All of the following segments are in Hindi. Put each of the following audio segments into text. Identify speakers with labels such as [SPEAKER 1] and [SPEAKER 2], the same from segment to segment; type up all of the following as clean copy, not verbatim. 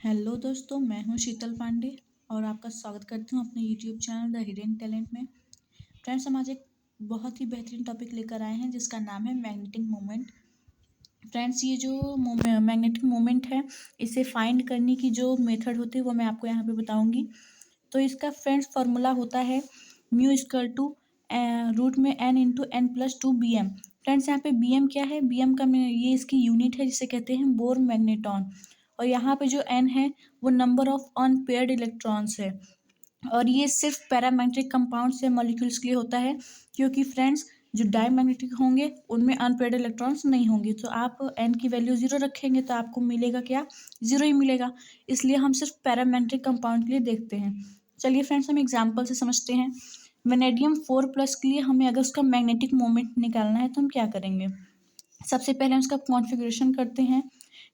[SPEAKER 1] हेलो दोस्तों, मैं हूं शीतल पांडे और आपका स्वागत करती हूं अपने YouTube channel the hidden talent में। फ्रेंड्स, हम आज एक बहुत ही बेहतरीन टॉपिक लेकर आए हैं जिसका नाम है मैग्नेटिक मोमेंट। फ्रेंड्स, ये जो मैग्नेटिक मोमेंट है, इसे फाइंड करने की जो मेथड होती है वो मैं आपको यहाँ पे बताऊँगी। तो इसका फ्रेंड्स फार्मूला होता है म्यू इक्वल टू रूट में n into n plus two B M. Friends, यहाँ पे बी एम क्या है? बी एम का ये इसकी यूनिट है जिसे कहते हैं बोर मैग्नेटॉन। और यहाँ पे जो n है वो नंबर ऑफ अनपेयर्ड इलेक्ट्रॉन्स है। और ये सिर्फ पैरामैग्नेटिक कंपाउंड्स या मॉलिक्यूल्स के लिए होता है, क्योंकि फ्रेंड्स जो डायमैग्नेटिक होंगे उनमें अनपेयर्ड इलेक्ट्रॉन्स नहीं होंगे। तो आप n की वैल्यू ज़ीरो रखेंगे तो आपको मिलेगा क्या? ज़ीरो ही मिलेगा। इसलिए हम सिर्फ पैरामैग्नेटिक कंपाउंड के लिए देखते हैं। चलिए फ्रेंड्स, हम एग्जाम्पल से समझते हैं। वेनेडियम 4+ के लिए हमें अगर उसका मैग्नेटिक मोमेंट निकालना है तो हम क्या करेंगे? सबसे पहले हम उसका कॉन्फ़िगरेशन करते हैं।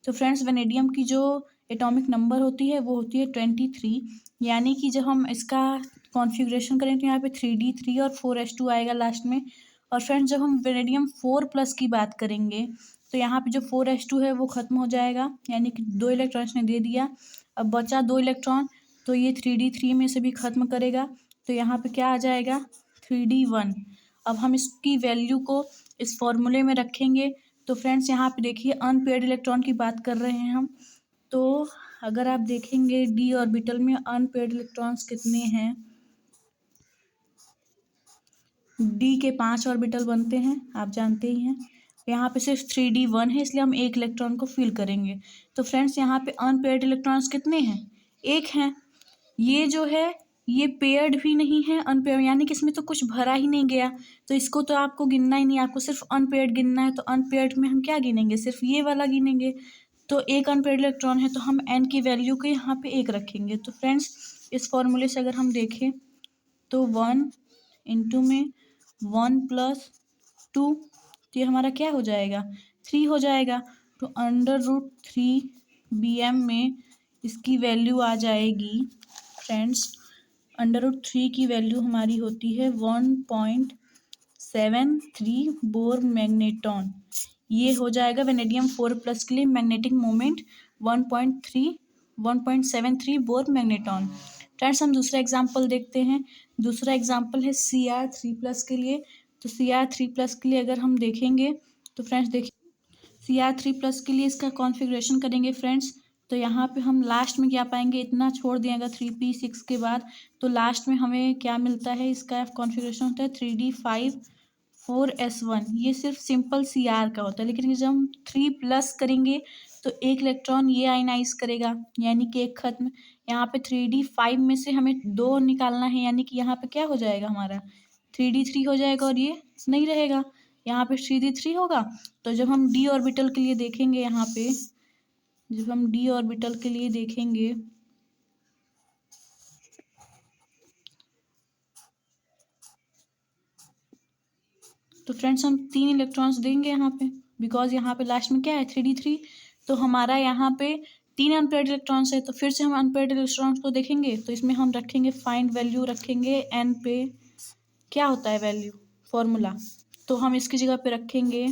[SPEAKER 1] तो फ्रेंड्स, वेनेडियम की जो एटॉमिक नंबर होती है वो होती है 23। यानी कि जब हम इसका कॉन्फ़िगरेशन करें तो यहाँ पे 3d3 और 4s2 आएगा लास्ट में। और फ्रेंड्स, जब हम वेनेडियम 4+ की बात करेंगे तो यहाँ पे जो 4s2 है वो ख़त्म हो जाएगा, यानी कि 2 इलेक्ट्रॉन इसने दे दिया। अब बचा 2 इलेक्ट्रॉन, तो ये 3d3 में से भी ख़त्म करेगा। तो यहाँ पे क्या आ जाएगा? 3d1। अब हम इसकी वैल्यू को इस फॉर्मूले में रखेंगे। तो फ्रेंड्स, यहाँ पे देखिए अनपेयर्ड इलेक्ट्रॉन की बात कर रहे हैं हम। तो अगर आप देखेंगे डी ऑर्बिटल में अनपेयर्ड इलेक्ट्रॉन्स कितने हैं? डी के 5 ऑर्बिटल बनते हैं, आप जानते ही हैं। यहाँ पे सिर्फ 3d1 है, इसलिए हम एक इलेक्ट्रॉन को फिल करेंगे। तो फ्रेंड्स, यहाँ पे अनपेयर्ड इलेक्ट्रॉन्स कितने हैं? एक हैं। ये जो है ये पेयर्ड भी नहीं है, अनपेयर्ड, यानी कि इसमें तो कुछ भरा ही नहीं गया। तो इसको तो आपको गिनना ही नहीं, आपको सिर्फ अनपेयर्ड गिनना है। तो अनपेयर्ड में हम क्या गिनेंगे? सिर्फ ये वाला गिनेंगे। तो एक अनपेयर्ड इलेक्ट्रॉन है तो हम एन की वैल्यू को यहाँ पे एक रखेंगे। तो फ्रेंड्स, इस फॉर्मूले से अगर हम देखें तो 1 इंटू में 1+2, तो ये हमारा क्या हो जाएगा? 3 हो जाएगा। तो √3 bm में इसकी वैल्यू आ जाएगी। फ्रेंड्स, √3 की वैल्यू हमारी होती है 1.73 बोर मैग्नेटॉन। ये हो जाएगा वेनेडियम 4+ के लिए magnetic moment 1.73 bore magneton. Friends, हम दूसरा एग्जाम्पल देखते हैं। दूसरा एग्जाम्पल है Cr3+ के लिए। तो Cr3+ के लिए अगर हम देखेंगे तो फ्रेंड्स देखिए, Cr3+ के लिए इसका कॉन्फ़िगरेशन करेंगे फ्रेंड्स। तो यहाँ पे हम लास्ट में क्या पाएंगे? इतना छोड़ दिया अगर 3p6 के बाद, तो लास्ट में हमें क्या मिलता है? इसका कॉन्फ़िगरेशन होता है 3d5 4s1। ये सिर्फ सिंपल Cr का होता है। लेकिन जब हम 3+ करेंगे तो एक इलेक्ट्रॉन ये आयनाइज करेगा, यानी कि एक खत्म। यहाँ पे 3d5 में से हमें 2 निकालना है, यानी कि यहाँ पे क्या हो जाएगा? हमारा 3d3 हो जाएगा और ये नहीं रहेगा, यहाँ पे 3d3 होगा। तो जब हम डी ऑर्बिटल के लिए देखेंगे, यहाँ पे जब हम डी ऑर्बिटल के लिए देखेंगे तो फ्रेंड्स, हम 3 इलेक्ट्रॉन्स देंगे यहाँ पे, बिकॉज यहाँ पे लास्ट में क्या है? 3d3। तो हमारा यहाँ पे 3 अनपेयर्ड इलेक्ट्रॉन्स है। तो फिर से हम अनपेयर्ड इलेक्ट्रॉन्स को देखेंगे, तो इसमें हम रखेंगे फाइंड वैल्यू, रखेंगे एन पे। क्या होता है वैल्यू? फॉर्मूला। तो हम इसकी जगह पे रखेंगे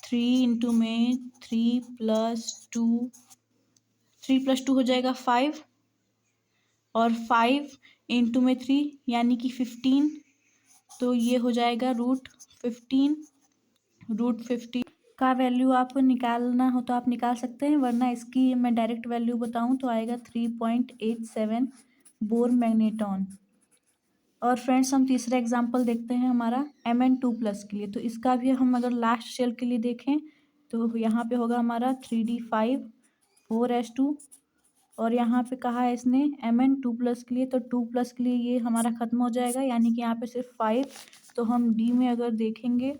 [SPEAKER 1] 3 इंटू में 3+2 हो जाएगा 5, और 5 इंटू में 3 यानी कि 15। तो ये हो जाएगा √15 का वैल्यू आपको निकालना हो तो आप निकाल सकते हैं, वरना इसकी मैं डायरेक्ट वैल्यू बताऊं तो आएगा 3.87 बोर मैग्नेटॉन। और फ्रेंड्स, हम तीसरा एग्जांपल देखते हैं हमारा Mn2+ के लिए। तो इसका भी हम अगर लास्ट शेल के लिए देखें तो यहाँ पे होगा हमारा 3d5 4s2। और यहाँ पे कहा है इसने Mn2+ के लिए, तो 2+ के लिए ये हमारा ख़त्म हो जाएगा, यानी कि यहाँ पे सिर्फ 5। तो हम डी में अगर देखेंगे,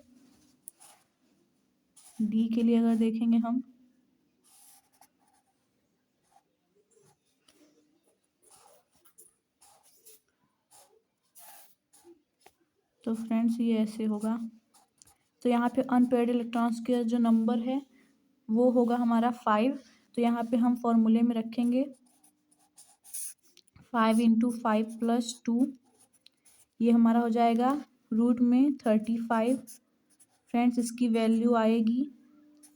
[SPEAKER 1] डी के लिए अगर देखेंगे हम, तो फ्रेंड्स ये ऐसे होगा। तो यहाँ पे अनपेयर्ड इलेक्ट्रॉन्स का जो नंबर है वो होगा हमारा 5। तो यहाँ पे हम फॉर्मूले में रखेंगे 5 इंटू 5+2, ये हमारा हो जाएगा रूट में 35। फ्रेंड्स, इसकी वैल्यू आएगी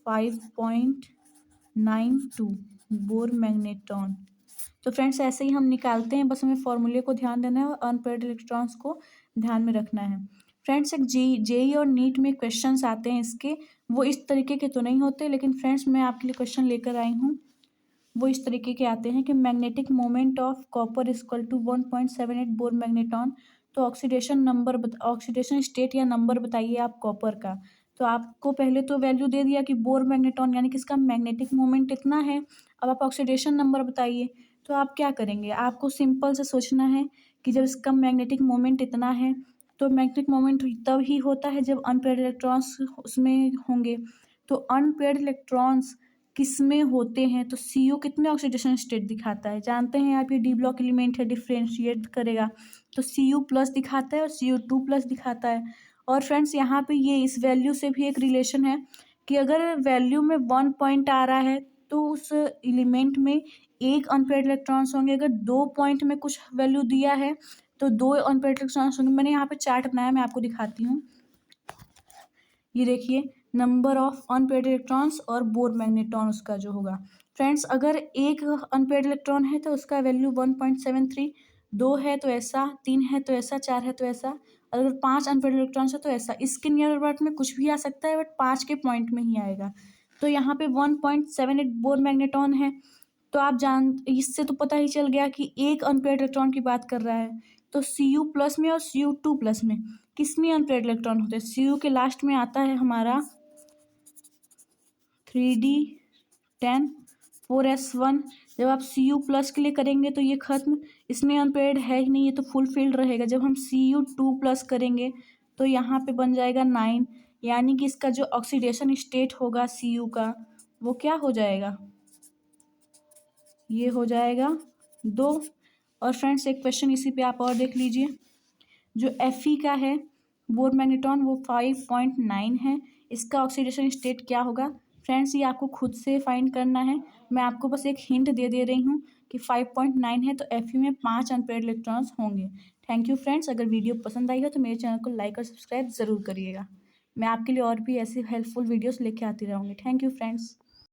[SPEAKER 1] 5.92। Bore magneton. तो फ्रेंड्स ऐसे ही हम निकालते हैं, बस हमें फॉर्मूले को ध्यान देना है और अनपेयर्ड इलेक्ट्रॉन्स को ध्यान में रखना है। फ्रेंड्स एक जेई और नीट में क्वेश्चंस आते हैं इसके, वो इस तरीके के तो नहीं होते, लेकिन फ्रेंड्स मैं आपके लिए क्वेश्चन लेकर आई हूँ, वो इस तरीके के आते हैं कि magnetic moment of copper equal to 1.78 Bohr magneton. तो ऑक्सीडेशन स्टेट या नंबर बताइए आप कॉपर का। तो आपको पहले तो वैल्यू दे दिया कि बोर मैग्नेट्रॉन यानी कि इसका मैग्नेटिक मोमेंट इतना है। अब आप ऑक्सीडेशन नंबर बताइए। तो आप क्या करेंगे, आपको सिंपल से सोचना है कि जब इसका मैग्नेटिक मोमेंट इतना है, तो मैग्नेटिक मोमेंट तब ही होता है जब अनपेयर्ड इलेक्ट्रॉन्स उसमें होंगे। तो अनपेयर्ड इलेक्ट्रॉन्स किस में होते हैं, तो सी यू कितने ऑक्सीडेशन स्टेट दिखाता है, जानते हैं आप, ये डी ब्लॉक एलिमेंट है, डिफ्रेंशिएट करेगा तो सी यू प्लस दिखाता है और सी यू टू प्लस दिखाता है। और फ्रेंड्स यहाँ पे ये इस वैल्यू से भी एक रिलेशन है कि अगर वैल्यू में 1 पॉइंट आ रहा है तो उस एलिमेंट में एक अनपेयर्ड इलेक्ट्रॉन्स होंगे। अगर 2 पॉइंट में कुछ वैल्यू दिया है तो 2 अनपेयर्ड इलेक्ट्रॉन्स होंगे। मैंने यहाँ पे चार्ट बनाया, मैं आपको दिखाती हूँ। ये देखिए नंबर ऑफ अनपेयर्ड इलेक्ट्रॉन्स और बोर मैग्नेट्रॉन उसका जो होगा। फ्रेंड्स अगर एक अनपेयर्ड इलेक्ट्रॉन है तो उसका वैल्यू 1.73, 2 है तो ऐसा, 3 है तो ऐसा, 4 है तो ऐसा, अगर 5 अनपेयर्ड इलेक्ट्रॉन्स है तो ऐसा। इसके नियर अबाउट में कुछ भी आ सकता है, बट 5 के पॉइंट में ही आएगा। तो यहाँ पे 1.78 बोर मैग्नेट्रॉन है। तो आप इससे तो पता ही चल गया कि एक अनपेयर्ड इलेक्ट्रॉन की बात कर रहा है। तो सी यू प्लस में और सी यू टू प्लस में किस में अनपेयर्ड इलेक्ट्रॉन होते हैं, सी यू के लास्ट में आता है हमारा 3d10 4s1। जब आप सी यू प्लस के लिए करेंगे तो ये खत्म, इसमें अनपेयर्ड है ही नहीं, ये तो फुल फील्ड रहेगा। जब हम सी यू टू प्लस करेंगे तो यहाँ पे बन जाएगा 9, यानी कि इसका जो ऑक्सीडेशन स्टेट होगा सी यू का वो क्या हो जाएगा, ये हो जाएगा 2। और फ्रेंड्स एक क्वेश्चन इसी पे आप और देख लीजिए, जो एफ ई का है बोर मैग्नेट्रॉन वो 5.9 है, इसका ऑक्सीडेशन स्टेट क्या होगा। फ्रेंड्स ये आपको खुद से फाइंड करना है, मैं आपको बस एक हिंट दे रही हूँ कि 5.9 है तो एफ ई में 5 अनपेयर्ड इलेक्ट्रॉन्स होंगे। थैंक यू फ्रेंड्स, अगर वीडियो पसंद आई हो तो मेरे चैनल को लाइक और सब्सक्राइब ज़रूर करिएगा। मैं आपके लिए और भी ऐसी हेल्पफुल वीडियोस लेके आती रहूँगी। Thank you friends.